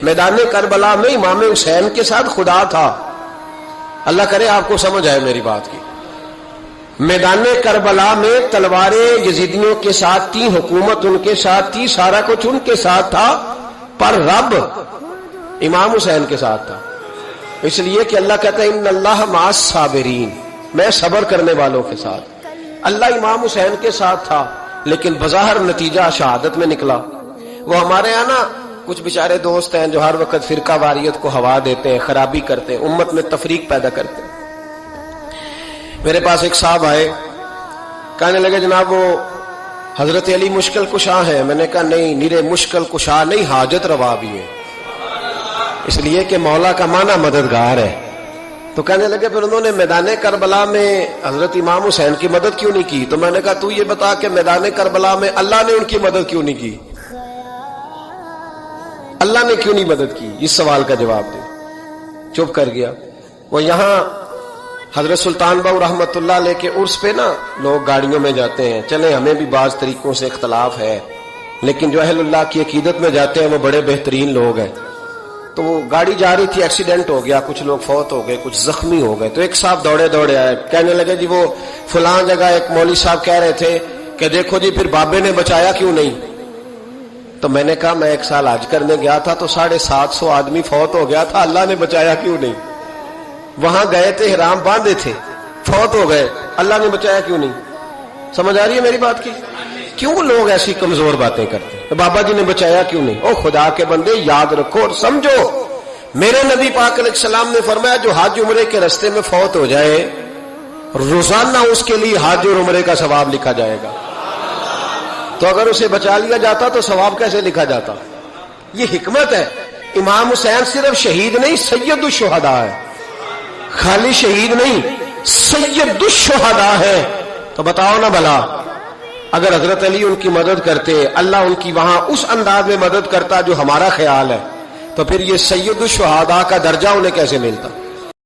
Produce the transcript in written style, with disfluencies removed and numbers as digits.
میدان کربلا میں امام حسین کے ساتھ خدا تھا. اللہ کرے آپ کو سمجھ آئے میری بات کی. میدان کربلا میں تلواریں یزیدیوں کے ساتھ تھی، حکومت ان کے ساتھ تھی، سارا کچھ ان کے ساتھ تھا، پر رب امام حسین کے ساتھ تھا. اس لیے کہ اللہ کہتا ہے ان اللہ مع الصابرین، میں صبر کرنے والوں کے ساتھ. اللہ امام حسین کے ساتھ تھا، لیکن بظاہر نتیجہ شہادت میں نکلا. وہ ہمارے یہاں نا کچھ بیچارے دوست ہیں جو ہر وقت فرقہ واریت کو ہوا دیتے ہیں، خرابی کرتے ہیں، امت میں تفریق پیدا کرتے ہیں. میرے پاس ایک صاحب آئے، کہنے لگے جناب وہ حضرت علی مشکل کشا ہے. میں نے کہا نہیں، نیرے مشکل کشا نہیں، حاجت روا بھی ہے، اس لیے کہ مولا کا معنی مددگار ہے. تو کہنے لگے پھر انہوں نے میدان کربلا میں حضرت امام حسین کی مدد کیوں نہیں کی؟ تو میں نے کہا تو یہ بتا کہ میدان کربلا میں اللہ نے ان کی مدد کیوں نہیں کی؟ اللہ نے کیوں نہیں مدد کی؟ اس سوال کا جواب دے. چپ کر گیا. وہ یہاں حضرت سلطان بہو رحمت اللہ علیہ کے عرس پہ نا لوگ گاڑیوں میں جاتے ہیں. چلیں ہمیں بھی بعض طریقوں سے اختلاف ہے، لیکن جو اہل اللہ کی عقیدت میں جاتے ہیں وہ بڑے بہترین لوگ ہیں. تو وہ گاڑی جا رہی تھی، ایکسیڈنٹ ہو گیا، کچھ لوگ فوت ہو گئے، کچھ زخمی ہو گئے. تو ایک صاحب دوڑے دوڑے آئے، کہنے لگے جی وہ فلاں جگہ ایک مولوی صاحب کہہ رہے تھے کہ دیکھو جی پھر بابے نے بچایا کیوں نہیں. تو میں نے کہا میں ایک سال حج کرنے گیا تھا تو 750 آدمی فوت ہو گیا تھا، اللہ نے بچایا کیوں نہیں؟ وہاں گئے تھے، احرام باندھے تھے، فوت ہو گئے، اللہ نے بچایا کیوں نہیں؟ سمجھ آ رہی ہے میری بات کی؟ کیوں لوگ ایسی کمزور باتیں کرتے ہیں؟ بابا جی نے بچایا کیوں نہیں؟ او خدا کے بندے یاد رکھو اور سمجھو، میرے نبی پاک علیہ السلام نے فرمایا جو حج عمرے کے رستے میں فوت ہو جائے روزانہ اس کے لیے حج اور عمرے کا ثواب لکھا جائے گا. تو اگر اسے بچا لیا جاتا تو ثواب کیسے لکھا جاتا؟ یہ حکمت ہے. امام حسین صرف شہید نہیں، سید الشہداء ہے. خالی شہید نہیں، سید الشہداء ہے. تو بتاؤ نا بھلا، اگر حضرت علی ان کی مدد کرتے، اللہ ان کی وہاں اس انداز میں مدد کرتا جو ہمارا خیال ہے، تو پھر یہ سید الشہداء کا درجہ انہیں کیسے ملتا؟